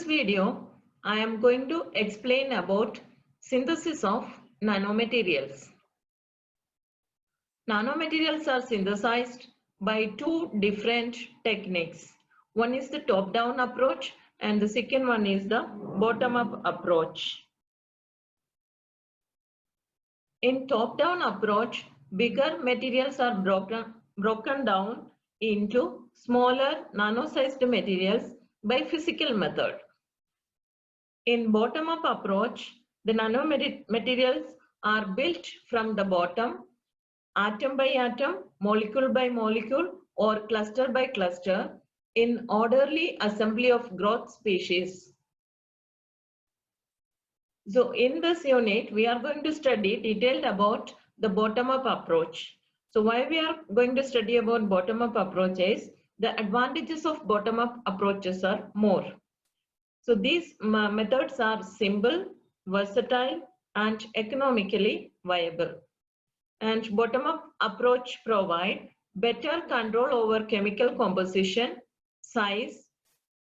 this video, I am going to explain about synthesis of nanomaterials. Nanomaterials are synthesized by two different techniques. One is the top-down approach and the second one is the bottom-up approach. In top-down approach, bigger materials are broken down into smaller nano-sized materials by physical method. In bottom-up approach, the nanomaterials are built from the bottom, atom by atom, molecule by molecule, or cluster by cluster in orderly assembly of growth species. So in this unit, we are going to study detailed about the bottom-up approach. So why we are going to study about bottom-up approach is the advantages of bottom-up approaches are more. So these methods are simple, versatile, and economically viable. And bottom-up approach provide better control over chemical composition, size,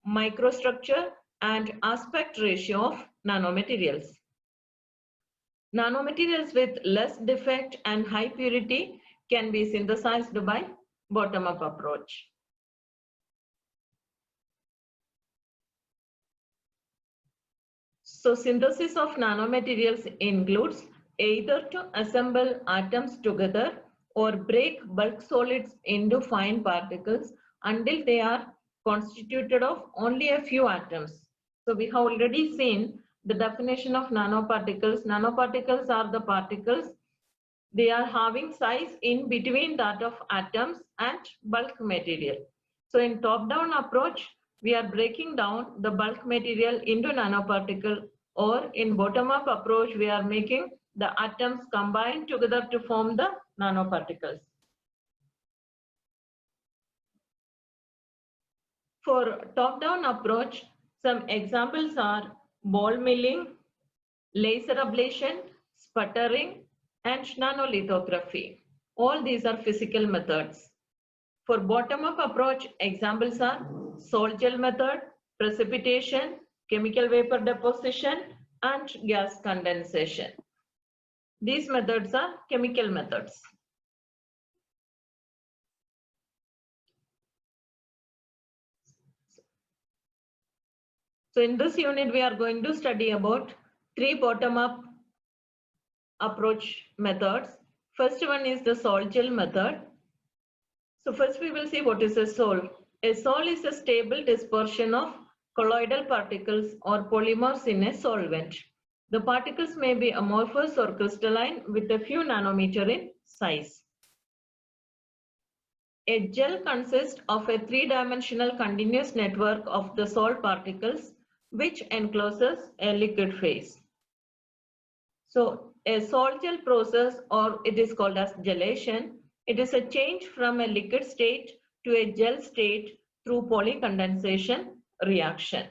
microstructure, and aspect ratio of nanomaterials. Nanomaterials with less defect and high purity can be synthesized by bottom-up approach. So synthesis of nanomaterials includes either to assemble atoms together or break bulk solids into fine particles until they are constituted of only a few atoms. So we have already seen the definition of nanoparticles. Nanoparticles are the particles, they are having size in between that of atoms and bulk material. So in top-down approach, we are breaking down the bulk material into nanoparticle, or in bottom-up approach, we are making the atoms combine together to form the nanoparticles. For top-down approach, some examples are ball milling, laser ablation, sputtering, and nanolithography. All these are physical methods. For bottom-up approach, examples are salt gel method, precipitation, chemical vapor deposition, and gas condensation. These methods are chemical methods. So in this unit, we are going to study about three bottom-up approach methods. First one is the salt gel method. So first we will see what is a sol. A sol is a stable dispersion of colloidal particles or polymers in a solvent. The particles may be amorphous or crystalline with a few nanometer in size. A gel consists of a three-dimensional continuous network of the salt particles which encloses a liquid phase. So a salt gel process, or it is called as gelation, it is a change from a liquid state to a gel state through polycondensation reaction.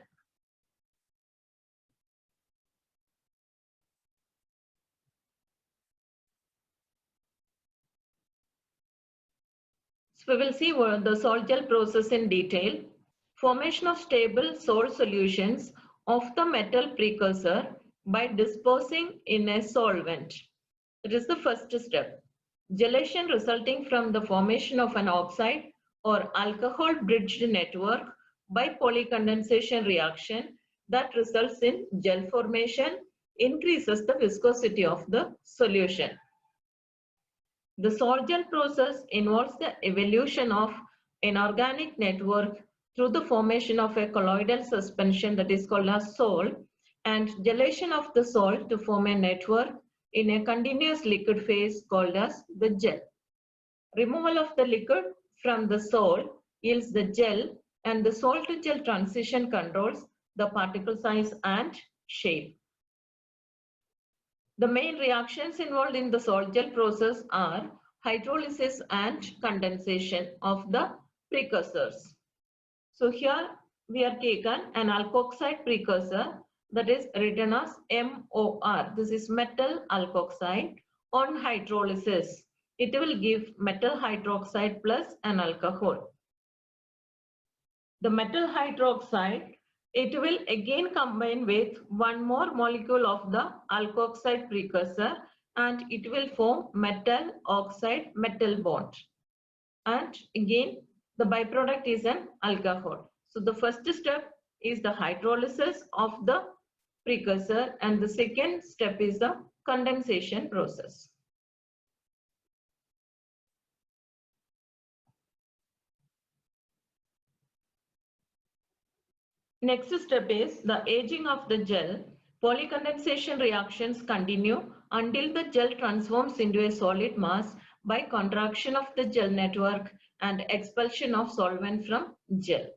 So we will see the salt gel process in detail. Formation of stable salt solutions of the metal precursor by disposing in a solvent. It is the first step. Gelation resulting from the formation of an oxide or alcohol bridged network by polycondensation reaction that results in gel formation, increases the viscosity of the solution. The salt gel process involves the evolution of an organic network through the formation of a colloidal suspension that is called as sol, and gelation of the salt to form a network in a continuous liquid phase called as the gel. Removal of the liquid from the salt yields the gel, and the salt to gel transition controls the particle size and shape. The main reactions involved in the salt gel process are hydrolysis and condensation of the precursors. So here we are taken an alkoxide precursor that is written as MOR. This is metal alkoxide. On hydrolysis, it will give metal hydroxide plus an alcohol. The metal hydroxide It will again combine with one more molecule of the alkoxide precursor and it will form metal oxide metal bond. And again, the byproduct is an alcohol. So the first step is the hydrolysis of the precursor and the second step is the condensation process. Next step is the aging of the gel. Polycondensation reactions continue until the gel transforms into a solid mass by contraction of the gel network and expulsion of solvent from gel.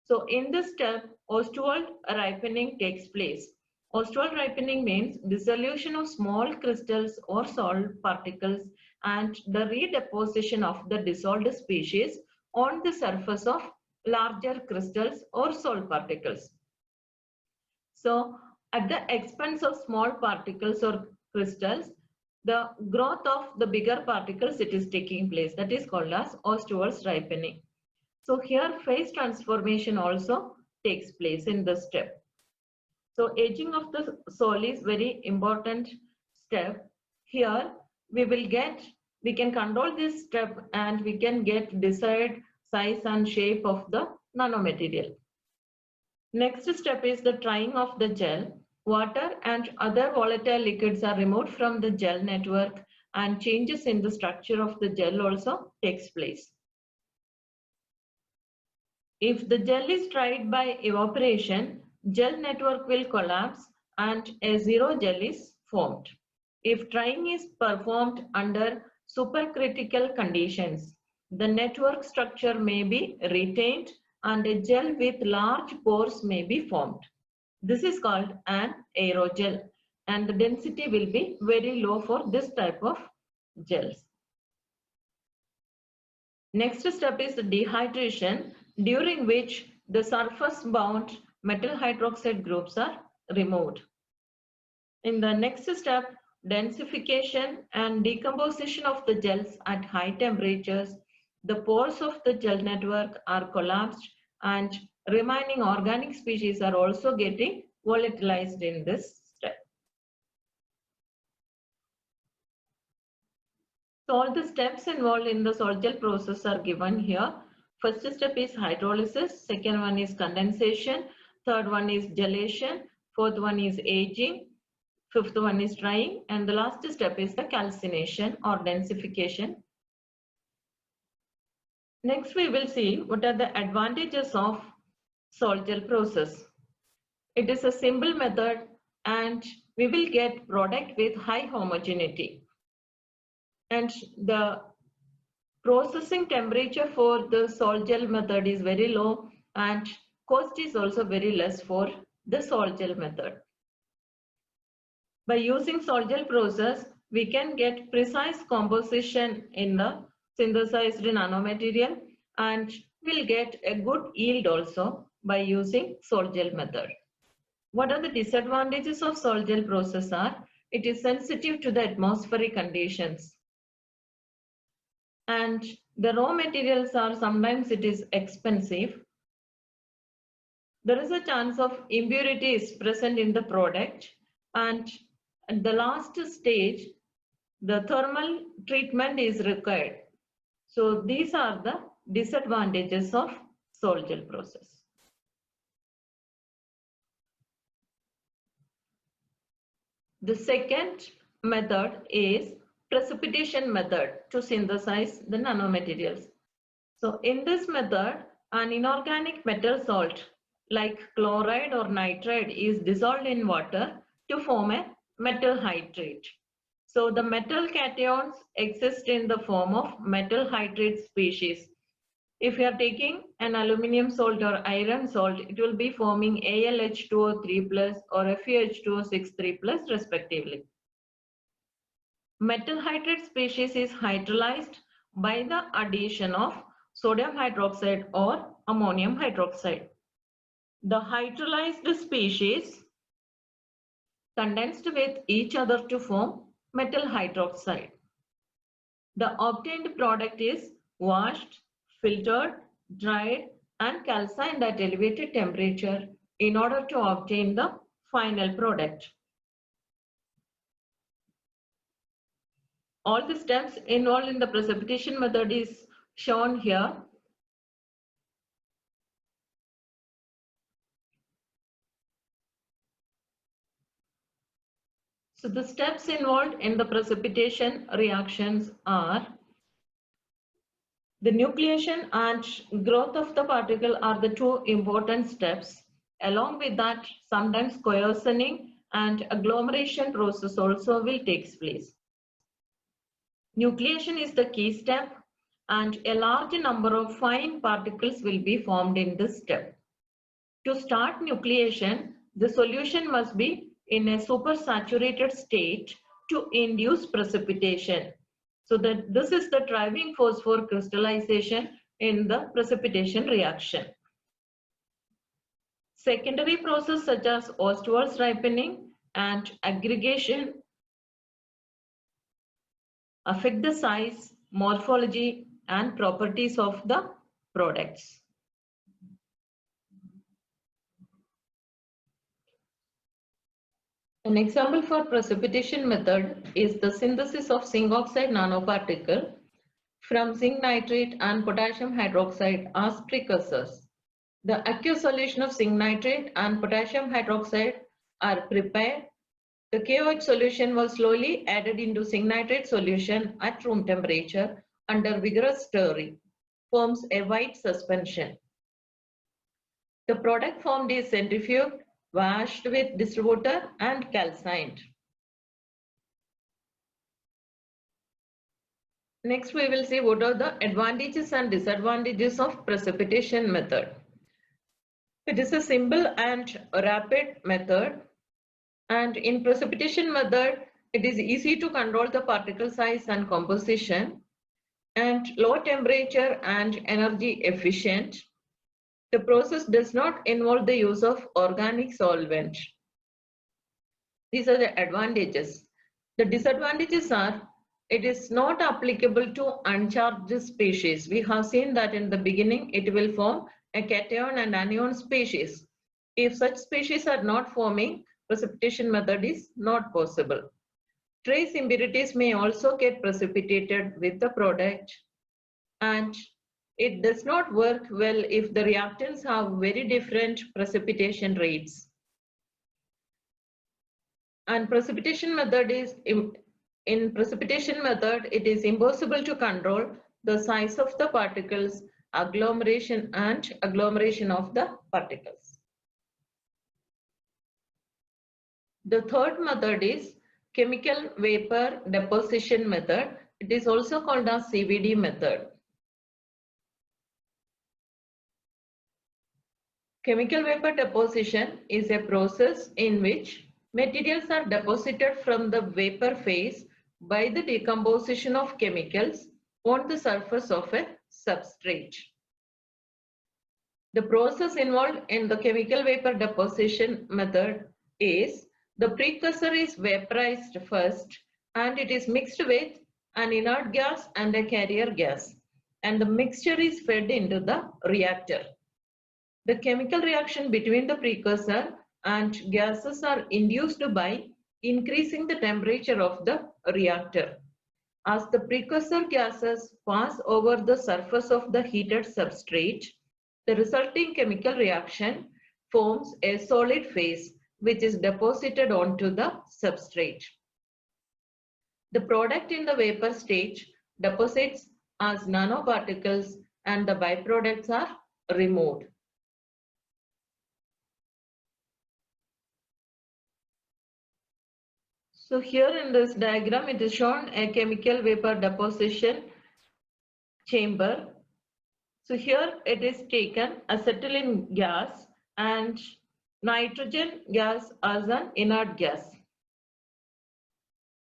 So in this step, Ostwald ripening takes place. Ostwald ripening means dissolution of small crystals or salt particles and the redeposition of the dissolved species on the surface of larger crystals or salt particles. So at the expense of small particles or crystals, the growth of the bigger particles it is taking place. That is called as Ostwald's ripening. So here phase transformation also takes place in this step. So aging of the sol is very important step. Here we can control this step and we can get desired size and shape of the nanomaterial. Next step is the drying of the gel. Water and other volatile liquids are removed from the gel network and changes in the structure of the gel also takes place. If the gel is dried by evaporation, gel network will collapse and a zero gel is formed. If drying is performed under supercritical conditions, the network structure may be retained and a gel with large pores may be formed. This is called an aerogel and the density will be very low for this type of gels. Next step is the dehydration, during which the surface bound metal hydroxide groups are removed. In the next step, densification and decomposition of the gels at high temperatures, the pores of the gel network are collapsed and remaining organic species are also getting volatilized in this step. So all the steps involved in the sol-gel process are given here. First step is hydrolysis, second one is condensation, third one is gelation, fourth one is aging, fifth one is drying, and the last step is the calcination or densification. Next we will see what are the advantages of sol-gel process. It is a simple method and we will get product with high homogeneity. And the processing temperature for the sol-gel method is very low and cost is also very less for the sol-gel method. By using sol-gel process, we can get precise composition in the synthesized nanomaterial and we'll get a good yield also by using sol-gel method. What are the disadvantages of sol-gel process are? It is sensitive to the atmospheric conditions. And the raw materials are sometimes it is expensive. There is a chance of impurities present in the product and at the last stage the thermal treatment is required. So these are the disadvantages of sol-gel process. The second method is precipitation method to synthesize the nanomaterials. So in this method, an inorganic metal salt like chloride or nitride is dissolved in water to form a metal hydrate. So the metal cations exist in the form of metal hydrate species. If you are taking an aluminium salt or iron salt, it will be forming AlH2O3+ or FeH2O6 respectively. Metal hydrate species is hydrolyzed by the addition of sodium hydroxide or ammonium hydroxide. The hydrolyzed species condensed with each other to form metal hydroxide. The obtained product is washed, filtered, dried and calcined at elevated temperature in order to obtain the final product. All the steps involved in the precipitation method is shown here. So the steps involved in the precipitation reactions are: the nucleation and growth of the particle are the two important steps. Along with that, sometimes coarsening and agglomeration process also will take place. Nucleation is the key step, and a large number of fine particles will be formed in this step. To start nucleation, the solution must be in a supersaturated state to induce precipitation. So that this is the driving force for crystallization in the precipitation reaction. Secondary processes such as Ostwald's ripening and aggregation affect the size, morphology, and properties of the products. An example for precipitation method is the synthesis of zinc oxide nanoparticle from zinc nitrate and potassium hydroxide as precursors. The aqueous solution of zinc nitrate and potassium hydroxide are prepared. The KOH solution was slowly added into zinc nitrate solution at room temperature under vigorous stirring, forms a white suspension. The product formed is centrifuged, washed with distributor and calcined. Next, we will see what are the advantages and disadvantages of precipitation method. It is a simple and rapid method, and in precipitation method, it is easy to control the particle size and composition, and low temperature and energy efficient. The process does not involve the use of organic solvent. These are the advantages. The disadvantages are, it is not applicable to uncharged species. We have seen that in the beginning, it will form a cation and anion species. If such species are not forming, precipitation method is not possible. Trace impurities may also get precipitated with the product, and it does not work well if the reactants have very different precipitation rates. And precipitation method is, in precipitation method, it is impossible to control the size of the particles, agglomeration of the particles. The third method is chemical vapor deposition method. It is also called as CVD method. Chemical vapor deposition is a process in which materials are deposited from the vapor phase by the decomposition of chemicals on the surface of a substrate. The process involved in the chemical vapor deposition method is the precursor is vaporized first, and it is mixed with an inert gas and a carrier gas, and the mixture is fed into the reactor. The chemical reaction between the precursor and gases are induced by increasing the temperature of the reactor. As the precursor gases pass over the surface of the heated substrate, the resulting chemical reaction forms a solid phase which is deposited onto the substrate. The product in the vapor stage deposits as nanoparticles, and the byproducts are removed. So here in this diagram, it is shown a chemical vapor deposition chamber. So here it is taken acetylene gas and nitrogen gas as an inert gas.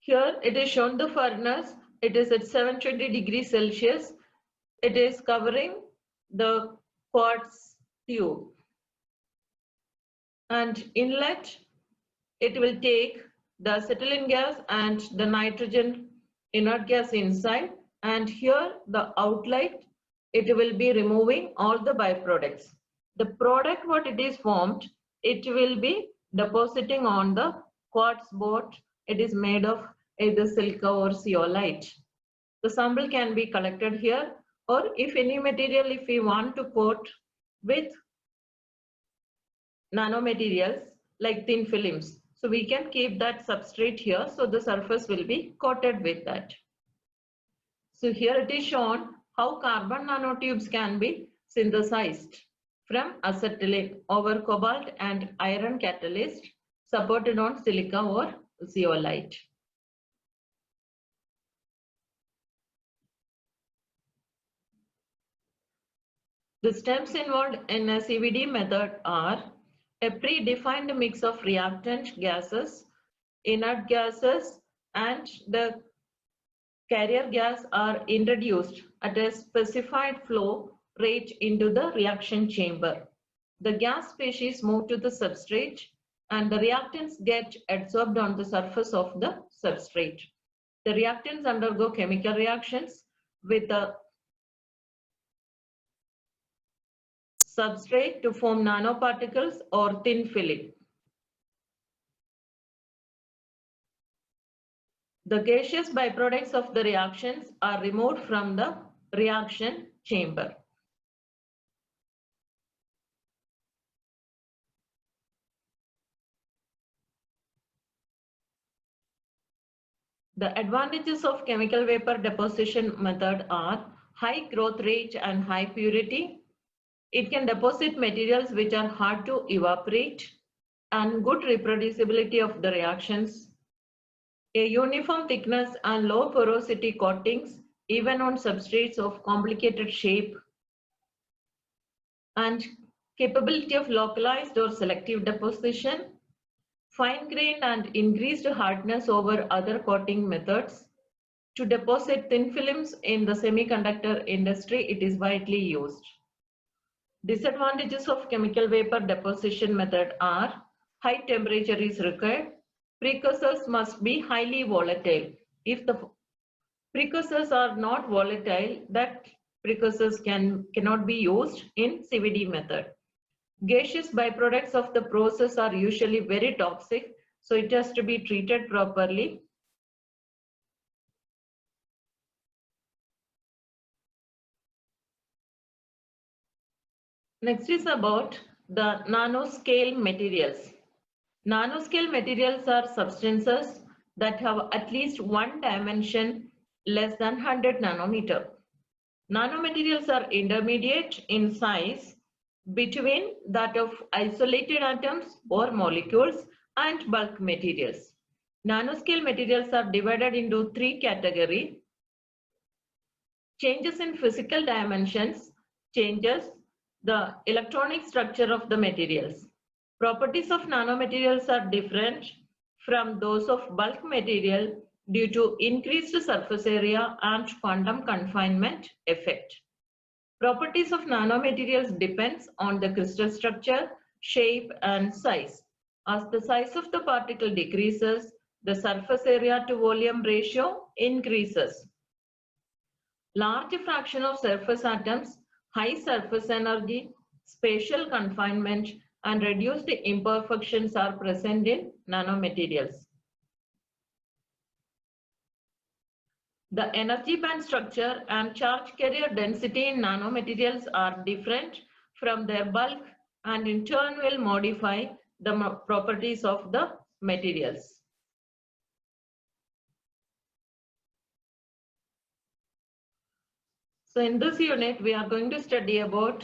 Here it is shown the furnace. It is at 720 degrees Celsius. It is covering the quartz tube. And inlet, it will take the acetylene gas and the nitrogen inert gas inside, and here the outlet, it will be removing all the byproducts. The product what it is formed it will be depositing on the quartz board. It is made of either silica or zeolite. The sample can be collected here, or if any material, if we want to coat with nanomaterials like thin films, so we can keep that substrate here, so the surface will be coated with that. So here it is shown how carbon nanotubes can be synthesized from acetylene over cobalt and iron catalyst supported on silica or zeolite. The steps involved in a CVD method are a predefined mix of reactant gases, inert gases, and the carrier gas are introduced at a specified flow rate into the reaction chamber. The gas species move to the substrate and the reactants get adsorbed on the surface of the substrate. The reactants undergo chemical reactions with the substrate to form nanoparticles or thin film. The gaseous byproducts of the reactions are removed from the reaction chamber. The advantages of chemical vapor deposition method are high growth rate and high purity. It can deposit materials which are hard to evaporate and good reproducibility of the reactions. A uniform thickness and low porosity coatings even on substrates of complicated shape, and capability of localized or selective deposition, fine-grained and increased hardness over other coating methods. To deposit thin films in the semiconductor industry, it is widely used. Disadvantages of chemical vapor deposition method are high temperature is required. Precursors must be highly volatile. If the precursors are not volatile, that precursors cannot be used in CVD method. Gaseous byproducts of the process are usually very toxic, so it has to be treated properly. Next is about the nanoscale materials. Nanoscale materials are substances that have at least one dimension less than 100 nanometer. Nanomaterials are intermediate in size between that of isolated atoms or molecules and bulk materials. Nanoscale materials are divided into three categories. Changes in physical dimensions changes the electronic structure of the materials. Properties of nanomaterials are different from those of bulk material due to increased surface area and quantum confinement effect. Properties of nanomaterials depends on the crystal structure, shape and size. As the size of the particle decreases, the surface area to volume ratio increases. Large fraction of surface atoms, high surface energy, spatial confinement and reduced imperfections are present in nanomaterials. The energy band structure and charge carrier density in nanomaterials are different from their bulk and in turn will modify the properties of the materials. So in this unit, we are going to study about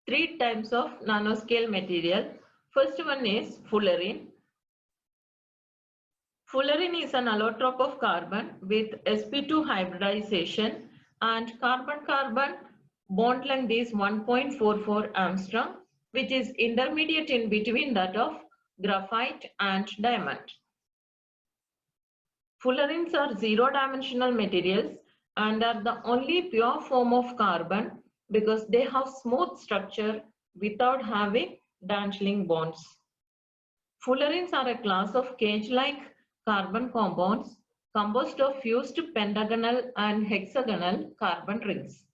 three types of nanoscale material. First one is fullerene. Fullerene is an allotrope of carbon with sp2 hybridization and carbon-carbon bond length is 1.44 angstrom, which is intermediate in between that of graphite and diamond. Fullerenes are zero-dimensional materials and are the only pure form of carbon because they have smooth structure without having dangling bonds. Fullerenes are a class of cage-like carbon compounds composed of fused pentagonal and hexagonal carbon rings.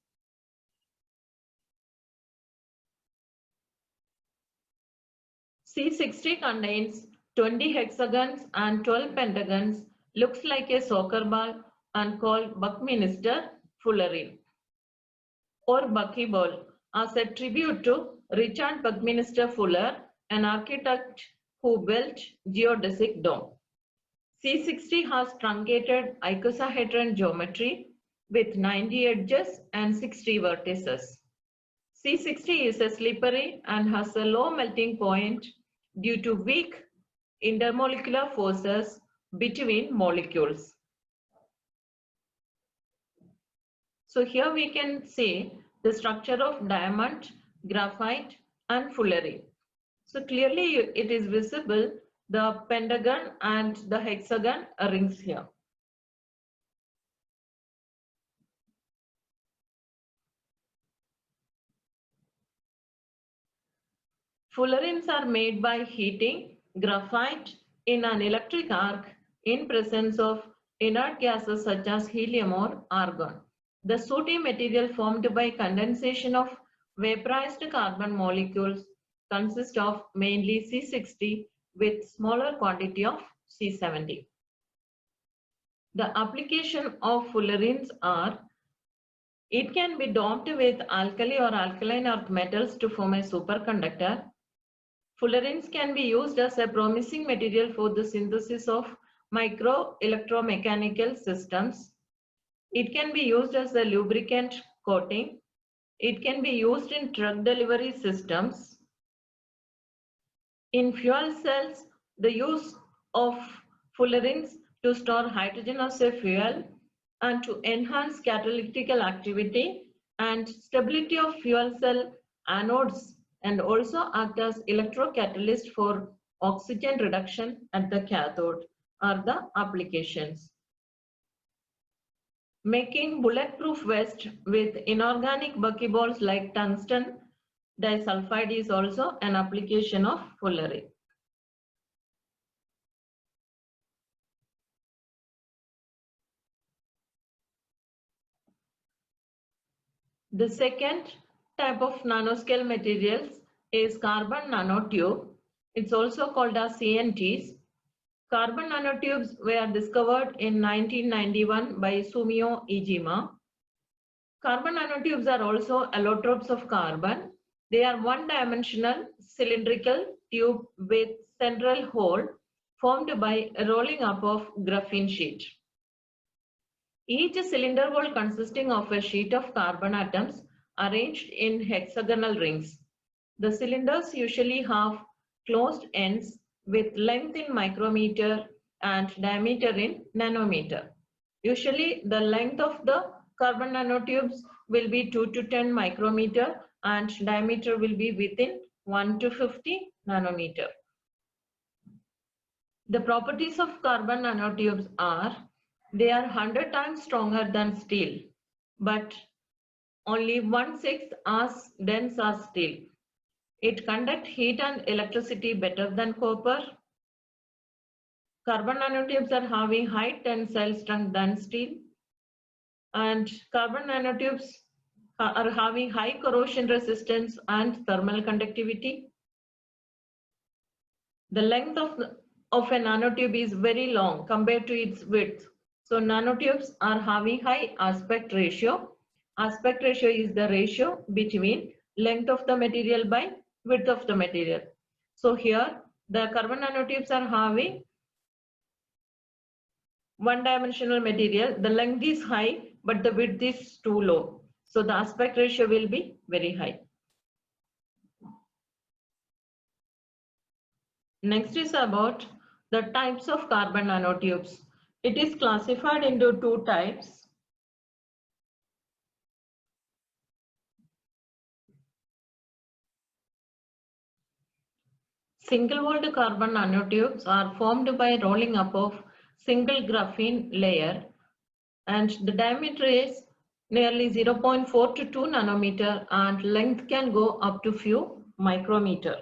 C60 contains 20 hexagons and 12 pentagons, looks like a soccer ball and called Buckminster Fullerene or Buckyball as a tribute to Richard Buckminster Fuller, an architect who built geodesic dome. C60 has truncated icosahedron geometry with 90 edges and 60 vertices. C60 is a slippery and has a low melting point due to weak intermolecular forces between molecules. So here we can see the structure of diamond, graphite and fullerene. So clearly it is visible the pentagon and the hexagon rings here. Fullerenes are made by heating graphite in an electric arc in presence of inert gases such as helium or argon. The sooty material formed by condensation of vaporized carbon molecules consists of mainly C60 with smaller quantity of C70. The application of fullerenes are: it can be doped with alkali or alkaline earth metals to form a superconductor. Fullerenes can be used as a promising material for the synthesis of micro electromechanical systems. It can be used as a lubricant coating. It can be used in drug delivery systems. In fuel cells, the use of fullerenes to store hydrogen as a fuel and to enhance catalytic activity and stability of fuel cell anodes, and also act as electrocatalyst for oxygen reduction at the cathode are the applications. Making bulletproof vest with inorganic buckyballs like tungsten disulfide is also an application of fullerene. The second type of nanoscale materials is carbon nanotube. It's also called as CNTs. Carbon nanotubes were discovered in 1991 by Sumio Iijima. Carbon nanotubes are also allotropes of carbon. They are one-dimensional cylindrical tube with central hole formed by rolling up of graphene sheet. Each cylinder wall consisting of a sheet of carbon atoms arranged in hexagonal rings. The cylinders usually have closed ends with length in micrometer and diameter in nanometer. Usually the length of the carbon nanotubes will be 2 to 10 micrometer and diameter will be within 1 to 50 nanometer. The properties of carbon nanotubes are: they are 100 times stronger than steel, but only 1/6 as dense as steel. It conducts heat and electricity better than copper. Carbon nanotubes are having high tensile strength than steel. And carbon nanotubes are having high corrosion resistance and thermal conductivity. The length of a nanotube is very long compared to its width. So nanotubes are having high aspect ratio. Aspect ratio is the ratio between length of the material by width of the material. So here the carbon nanotubes are having one-dimensional material. The length is high, but the width is too low. So the aspect ratio will be very high. Next is about the types of carbon nanotubes. It is classified into two types. Single-walled carbon nanotubes are formed by rolling up of single graphene layer, and the diameter is nearly 0.4 to 2 nanometer and length can go up to few micrometer.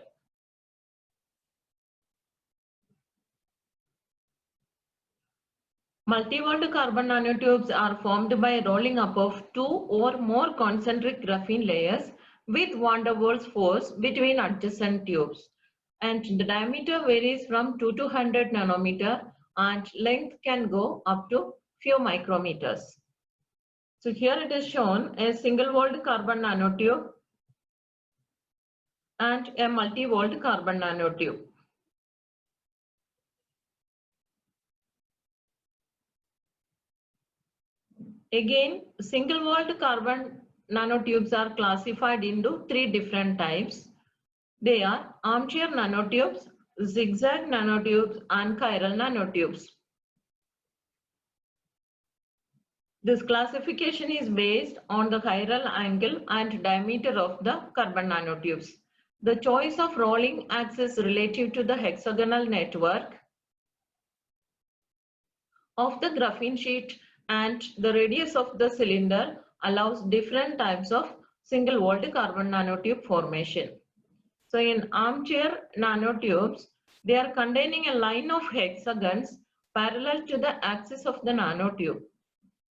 Multi-walled carbon nanotubes are formed by rolling up of 2 or more concentric graphene layers with van der Waals force between adjacent tubes. and the diameter varies from 2 to 100 nanometer and length can go up to few micrometers. So here it is shown a single-walled carbon nanotube and a multi-walled carbon nanotube. Again, single-walled carbon nanotubes are classified into 3 different types. They are armchair nanotubes, zigzag nanotubes, and chiral nanotubes. This classification is based on the chiral angle and diameter of the carbon nanotubes. The choice of rolling axis relative to the hexagonal network of the graphene sheet and the radius of the cylinder allows different types of single-walled carbon nanotube formation. So in armchair nanotubes, they are containing a line of hexagons parallel to the axis of the nanotube.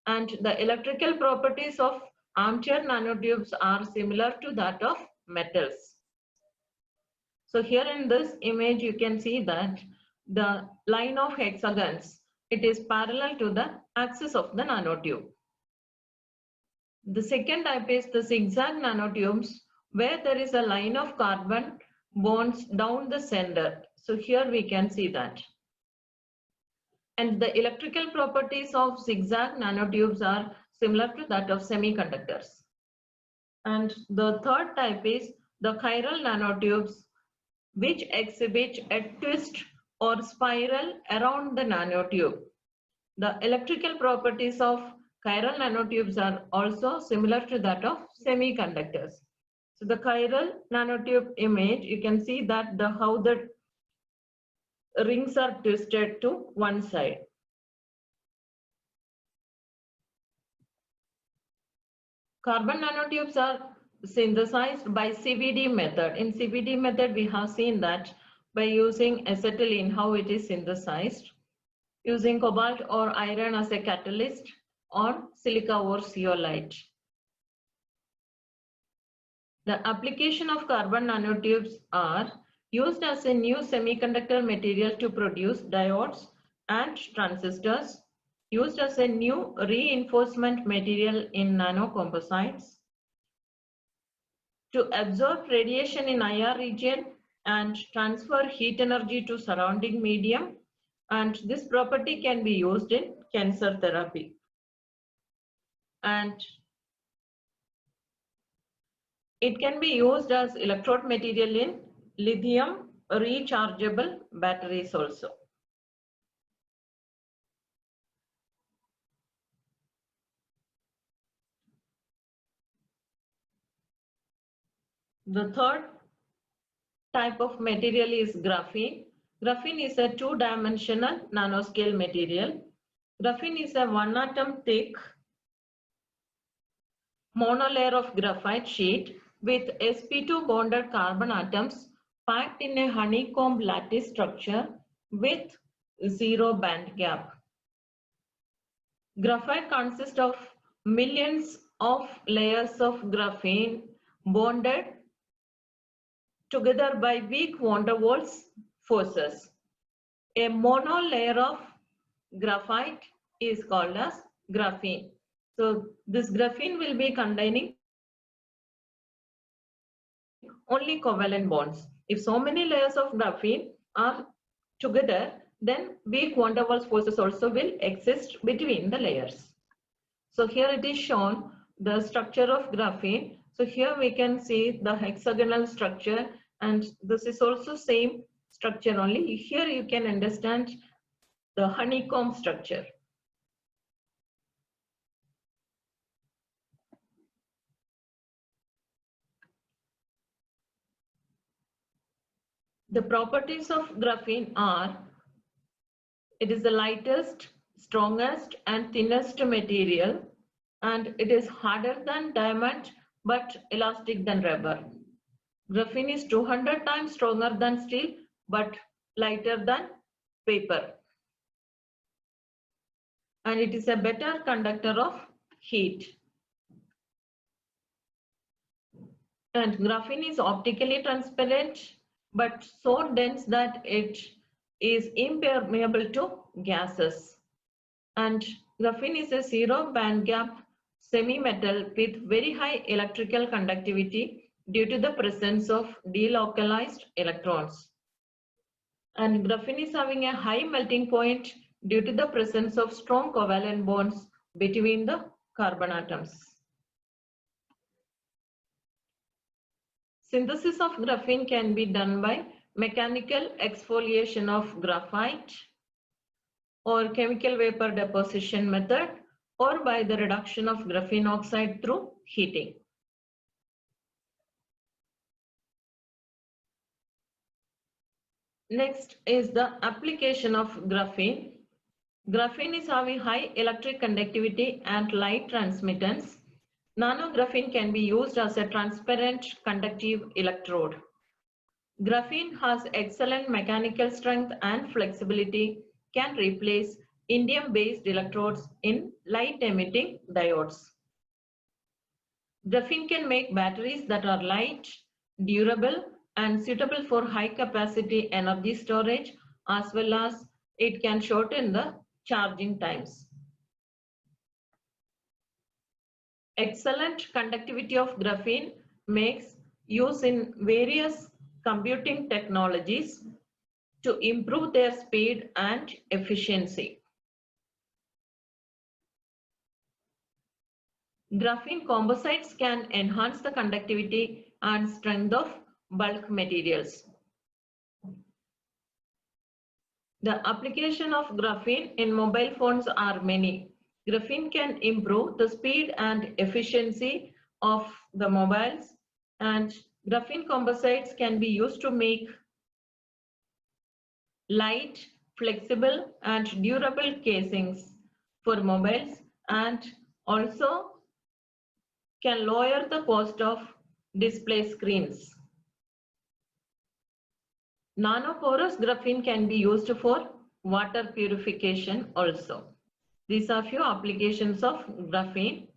And the electrical properties of armchair nanotubes are similar to that of metals. So here in this image, you can see that the line of hexagons, it is parallel to the axis of the nanotube. The second type is the zigzag nanotubes, where there is a line of carbon bonds down the center. So here we can see that. And the electrical properties of zigzag nanotubes are similar to that of semiconductors. And the third type is the chiral nanotubes, which exhibit a twist or spiral around the nanotube. The electrical properties of chiral nanotubes are also similar to that of semiconductors. So the chiral nanotube image, you can see that how the rings are twisted to one side. Carbon nanotubes are synthesized by CVD method. In CVD method, we have seen that by using acetylene, how it is synthesized, using cobalt or iron as a catalyst, or silica or zeolite. The application of carbon nanotubes are used as a new semiconductor material to produce diodes and transistors, used as a new reinforcement material in nanocomposites, to absorb radiation in IR region and transfer heat energy to surrounding medium, and this property can be used in cancer therapy. And it can be used as electrode material in lithium rechargeable batteries also. The third type of material is graphene. Graphene is a two-dimensional nanoscale material. Graphene is a one-atom thick monolayer of graphite sheet with sp2 bonded carbon atoms packed in a honeycomb lattice structure with zero band gap. Graphite consists of millions of layers of graphene bonded together by weak van der Waals forces. A monolayer of graphite is called as graphene. So this graphene will be containing only covalent bonds. If so many layers of graphene are together, then weak van der Waals forces also will exist between the layers. So here it is shown the structure of graphene. So here we can see the hexagonal structure, and this is also same structure only. Here you can understand the honeycomb structure. The properties of graphene are, it is the lightest, strongest and thinnest material, and it is harder than diamond but elastic than rubber. Graphene is 200 times stronger than steel but lighter than paper. And it is a better conductor of heat. And graphene is optically transparent but so dense that it is impermeable to gases. And graphene is a zero band gap semi-metal with very high electrical conductivity due to the presence of delocalized electrons. And graphene is having a high melting point due to the presence of strong covalent bonds between the carbon atoms. Synthesis of graphene can be done by mechanical exfoliation of graphite or chemical vapor deposition method, or by the reduction of graphene oxide through heating. Next is the application of graphene. Graphene is having high electric conductivity and light transmittance. Nanographene can be used as a transparent conductive electrode. Graphene has excellent mechanical strength and flexibility, can replace indium-based electrodes in light-emitting diodes. Graphene can make batteries that are light, durable, and suitable for high-capacity energy storage, as well as it can shorten the charging times. Excellent conductivity of graphene makes use in various computing technologies to improve their speed and efficiency. Graphene composites can enhance the conductivity and strength of bulk materials. The application of graphene in mobile phones are many. Graphene can improve the speed and efficiency of the mobiles, and graphene composites can be used to make light, flexible, and durable casings for mobiles, and also can lower the cost of display screens. Nanoporous graphene can be used for water purification also. These are few applications of graphene.